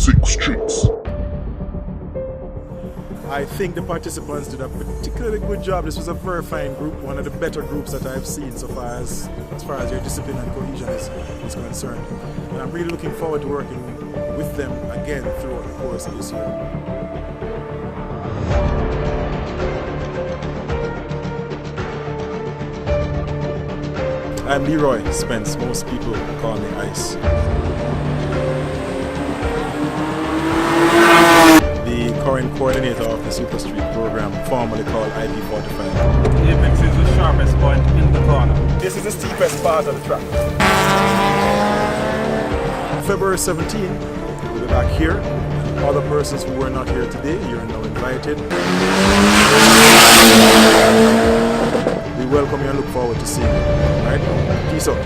Toxic Streets. I think the participants did a particularly good job. This was a very fine group, one of the better groups that I've seen so far as their discipline and cohesion is concerned. And I'm really looking forward to working with them again throughout the course of this year. I'm Leroy Spence. Most people call me Ice. The current coordinator of the Super Street program, formerly called IP45. Apex is the sharpest point in the corner. This is the steepest part of the track. February 17, we'll be back here. Other persons who were not here today, you're now invited. We welcome you and look forward to seeing you. All right? Peace out.